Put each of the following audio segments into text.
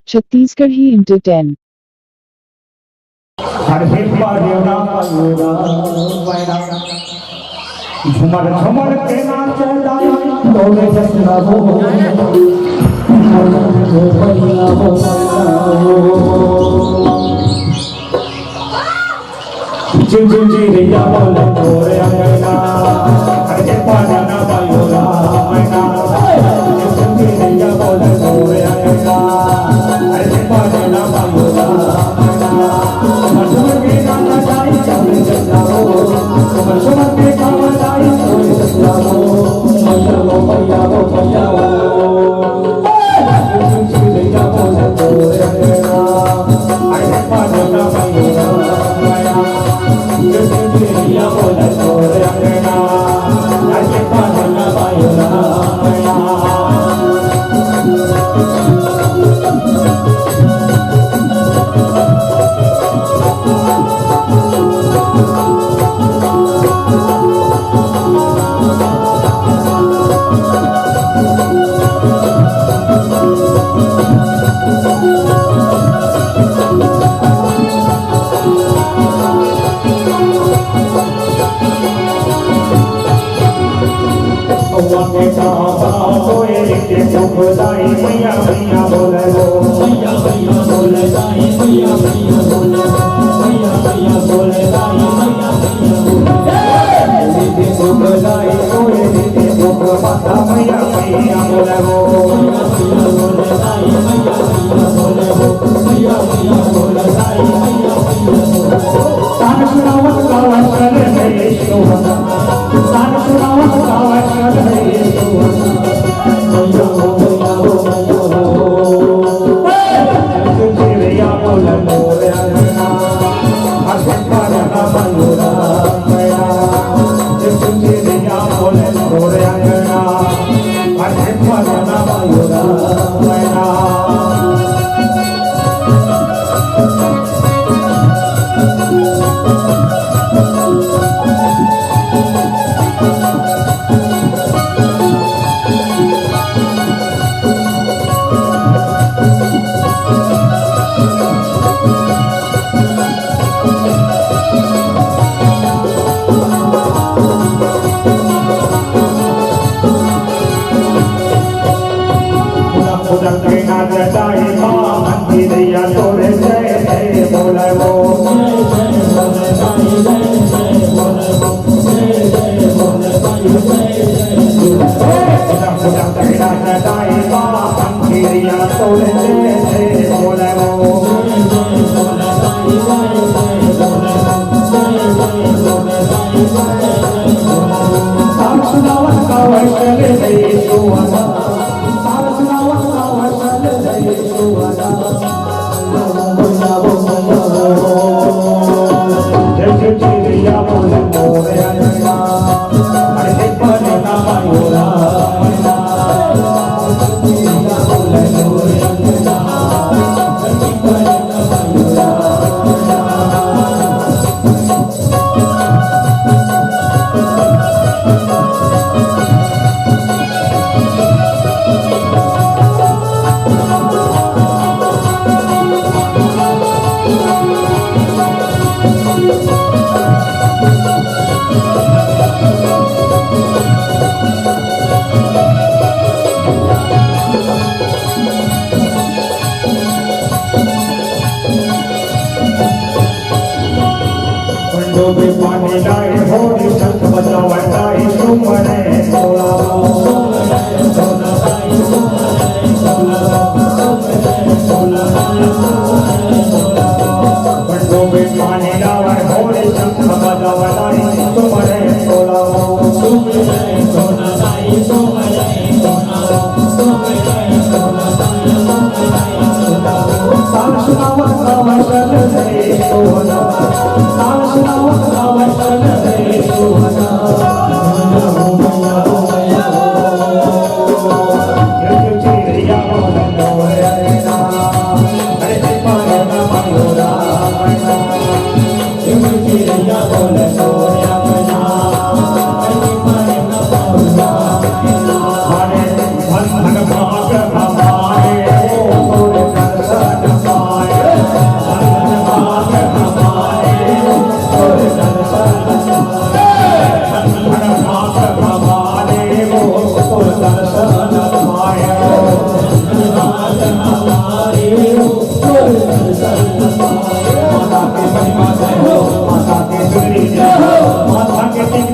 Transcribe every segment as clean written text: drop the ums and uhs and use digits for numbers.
Chhattisgarhi into 10. झुमर झुमर के नाच जाए तोरे जसना हो जिन जिन जी रिया बोले तोरे अंगना अरे पाना ना बायोला मैना जिन जी रिया बोले तोरे अंगना अरे पाना ना बायोला मैना झुमर के नाच जाए तोरे जसना हो झुमर के नाच जाए तोरे जसना हो मैया वो जिन जी रिया बोले तोरे अंगना अरे पाना ना बायोला मैना बोला तोरे अंगना आके पाना बायोला मैना मैया मैया बोले वो मैया मैया बोले दाई मैया मैया बोले मैया मैया बोले दाई मैया मैया बोले दीदी को दाई कोई दीदी को माता मैया मैया बोले वो मैया मैया बोले दाई मैया मैया बोले वो मैया मैया बोले दाई मैया मैया बोले तान सुनावत गावत चले गए शोभा तान सुनावत गावत चले गए शोभा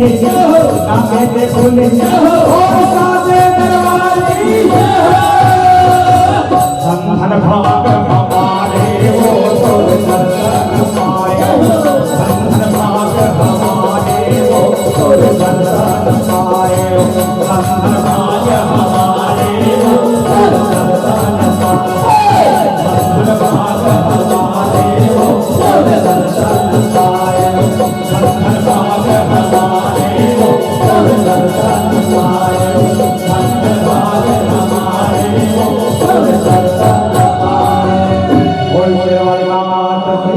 की जय हो, काके के फूल जय हो, और साजे दरबार की जय हो। धन भाग हमारे वो तोर दर्शन पाए, धन भाग हमारे वो तोर दर्शन पाए, धन भाग हमारे वो तोर दर्शन पाए, धन भाग हमारे वो तोर दर्शन पाए, धन भाग हमारे वो तोर दर्शन पाए, धन भाग हमारे वो तोर दर्शन पाए। बोल बोले वाली माता की